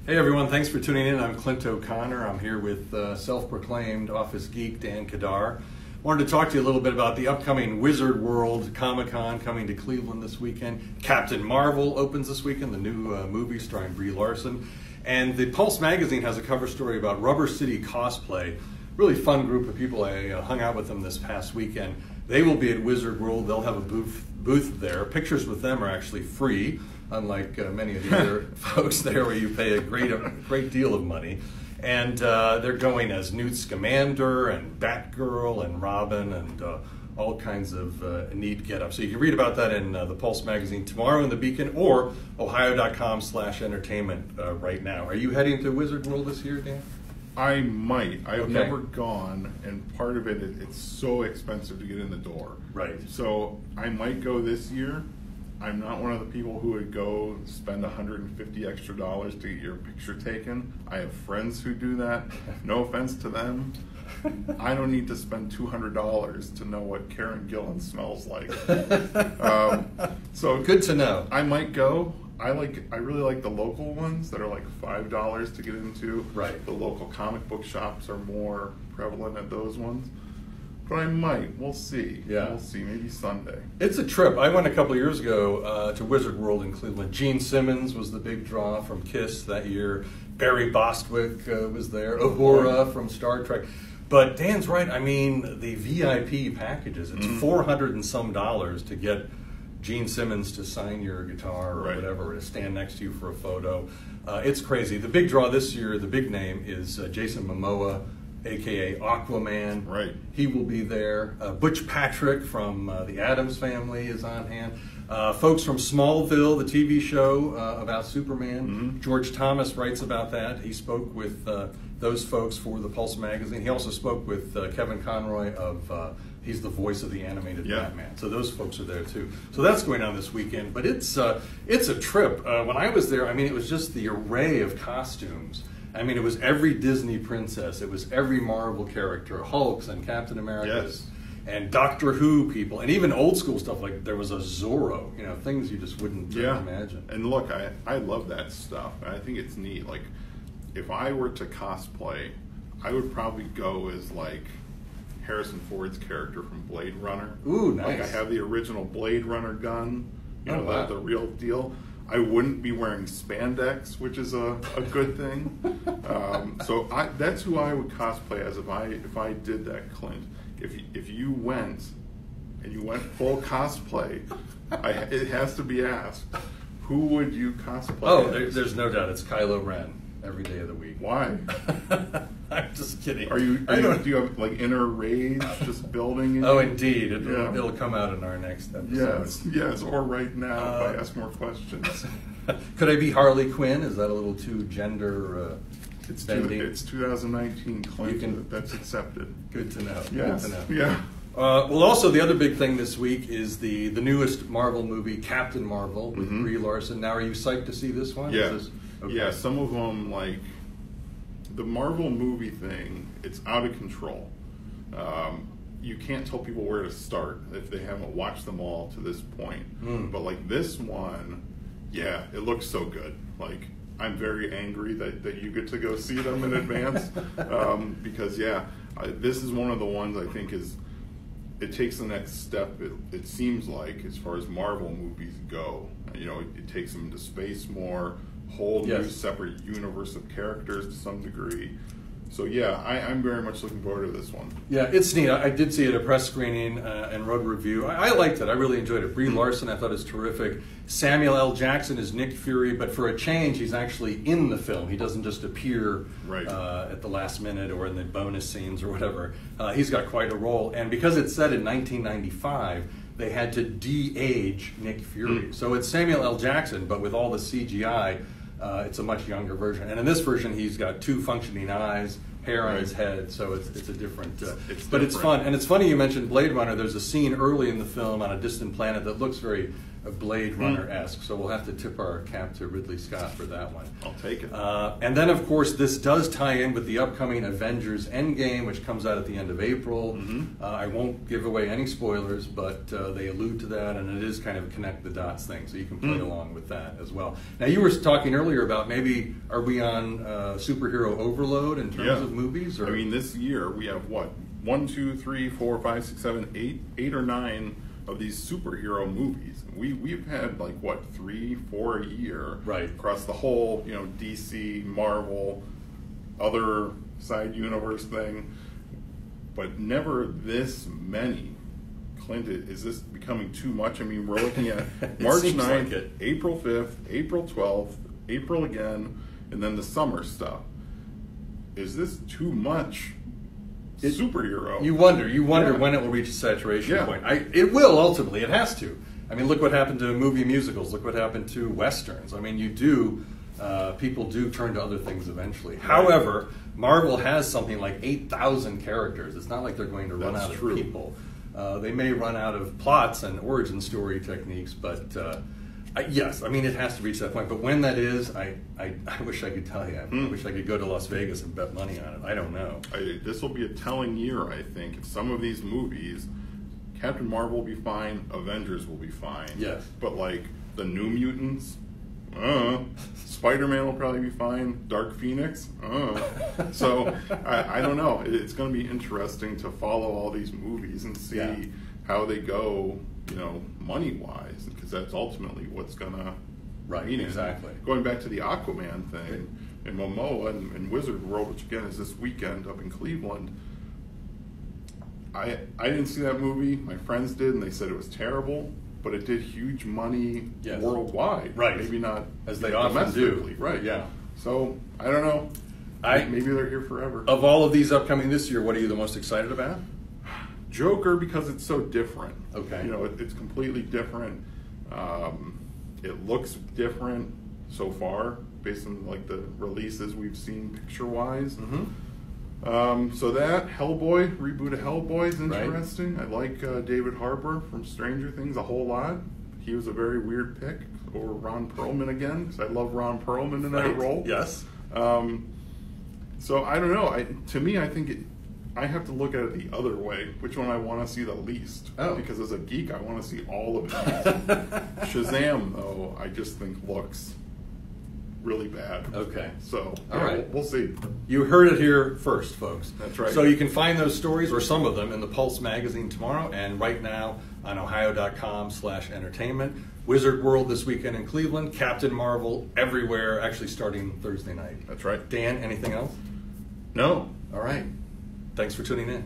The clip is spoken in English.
Hey everyone, thanks for tuning in. I'm Clint O'Connor. I'm here with self-proclaimed office geek Dan Kadar. Wanted to talk to you a little bit about the upcoming Wizard World Comic-Con coming to Cleveland this weekend. Captain Marvel opens this weekend, the new movie starring Brie Larson. And the Pulse magazine has a cover story about Rubber City Cosplay. Really fun group of people. I hung out with them this past weekend. They will be at Wizard World. They'll have a booth there. Pictures with them are actually free, unlike many of the other folks there where you pay a great deal of money. And they're going as Newt Scamander and Batgirl and Robin and all kinds of neat get-ups. So you can read about that in the Pulse magazine tomorrow in the Beacon or ohio.com/entertainment right now. Are you heading to Wizard World this year, Dan? I might. I've never gone, and part of it's so expensive to get in the door. Right. So I might go this year. I'm not one of the people who would go spend $150 extra to get your picture taken. I have friends who do that. No offense to them. I don't need to spend $200 to know what Karen Gillan smells like. So good to know. I might go. I really like the local ones that are like $5 to get into. Right. The local comic book shops are more prevalent at those ones. But I might. We'll see. Yeah. We'll see. Maybe Sunday. It's a trip. I went a couple of years ago to Wizard World in Cleveland. Gene Simmons was the big draw from KISS that year. Barry Bostwick was there. Uhura from Star Trek. But Dan's right. I mean, the VIP packages, it's $400 and some to get Gene Simmons to sign your guitar or whatever, to stand next to you for a photo. It's crazy. The big draw this year, the big name, is Jason Momoa, a.k.a. Aquaman. Right. He will be there. Butch Patrick from the Addams Family is on hand. Folks from Smallville, the TV show about Superman. George Thomas writes about that. He spoke with those folks for the Pulse magazine. He also spoke with Kevin Conroy of, he's the voice of the animated Batman. So those folks are there too. So that's going on this weekend. But it's a trip. When I was there, I mean, it was just the array of costumes. I mean, it was every Disney princess. It was every Marvel character, Hulks and Captain Americas. And Doctor Who people, and even old school stuff, like there was a Zorro, things you just wouldn't imagine. And look, I love that stuff. I think it's neat. Like, if I were to cosplay, I would probably go as like Harrison Ford's character from Blade Runner. Ooh, nice. Like I have the original Blade Runner gun, wow. the real deal. I wouldn't be wearing spandex, which is a good thing. So that's who I would cosplay as if I did that, Clint. If you went full cosplay, it has to be asked, who would you cosplay? Oh, there's no doubt it's Kylo Ren every day of the week. Why? I'm just kidding. Do you have like inner rage just building in? Oh, indeed. It'll come out in our next episode. Yes, or right now if I ask more questions. Could I be Harley Quinn? Is that a little too gender bending? It's 2019, Clint. That's accepted. Good to know. Yes. Good to know. Yeah. Well, also the other big thing this week is the newest Marvel movie, Captain Marvel, with Brie Larson. Now, are you psyched to see this one? Yeah. Yeah, some of them, like, the Marvel movie thing, it's out of control. You can't tell people where to start if they haven't watched them all to this point. But, like, this one, it looks so good. Like, I'm very angry that you get to go see them in advance. Because, this is one of the ones I think it takes the next step, it seems like, as far as Marvel movies go. It takes them into space more, whole new separate universe of characters to some degree. So I'm very much looking forward to this one. Yeah, it's neat. I did see it at a press screening and wrote a review. I liked it. I really enjoyed it. Brie Larson I thought is terrific. Samuel L. Jackson is Nick Fury, but for a change, he's actually in the film. He doesn't just appear at the last minute or in the bonus scenes or whatever. He's got quite a role. And because it's set in 1995, they had to de-age Nick Fury. So it's Samuel L. Jackson, but with all the CGI, it's a much younger version. And in this version, he's got two functioning eyes, hair on his head, so it's a different... But it's fun. And it's funny you mentioned Blade Runner. There's a scene early in the film on a distant planet that looks very Blade Runner-esque. So we'll have to tip our cap to Ridley Scott for that one. I'll take it. And then, of course, this does tie in with the upcoming Avengers Endgame, which comes out at the end of April. I won't give away any spoilers, but they allude to that, and it is kind of a connect the dots thing, so you can play along with that as well. Now, you were talking earlier about maybe are we on superhero overload in terms of movies? Or? I mean, this year we have what? 1, 2, 3, 4, 5, 6, 7, 8 or 9 of these superhero movies. We've had like what, 3, 4 a year, right, across the whole, DC, Marvel, other side universe thing, but never this many. Clint, is this becoming too much? I mean, we're looking at March 9th, like April 5th, April 12th, April again, and then the summer stuff. Is this too much? Superhero. You wonder when it will reach a saturation point. It will ultimately. It has to. I mean, look what happened to movie musicals. Look what happened to westerns. I mean, people do turn to other things eventually. Right. However, Marvel has something like 8,000 characters. It's not like they're going to run out of people. They may run out of plots and origin story techniques, but yes, I mean, it has to reach that point. But when that is, I wish I could tell you. I wish I could go to Las Vegas and bet money on it. I don't know. This will be a telling year, I think. If some of these movies, Captain Marvel will be fine, Avengers will be fine. Yes. But like the New Mutants, Spider-Man will probably be fine. Dark Phoenix, So I don't know. It's going to be interesting to follow all these movies and see how they go, money-wise, because that's ultimately what's going to mean it. Exactly. Going back to the Aquaman thing in Momoa and Wizard World, which again is this weekend up in Cleveland. I didn't see that movie. My friends did, and they said it was terrible, but it did huge money worldwide. Right. Maybe not as they often do. Right. Yeah. So I don't know. Maybe they're here forever. Of all of these upcoming this year, what are you the most excited about? Joker, because it's so different. Okay. It's completely different. It looks different so far based on like the releases we've seen picture-wise. So that Hellboy, reboot of Hellboy is interesting. I like David Harbour from Stranger Things a whole lot. He was a very weird pick over Ron Perlman again, because I love Ron Perlman in that role. Yes. So I don't know. To me, I think I have to look at it the other way. Which one I want to see the least? Because as a geek, I want to see all of it. Shazam, though, I just think looks really bad. Okay. So, all right. We'll see. You heard it here first, folks. That's right. So you can find those stories, or some of them, in the Pulse magazine tomorrow, and right now on ohio.com/entertainment. Wizard World this weekend in Cleveland. Captain Marvel everywhere, actually starting Thursday night. That's right. Dan, anything else? No. All right. Thanks for tuning in.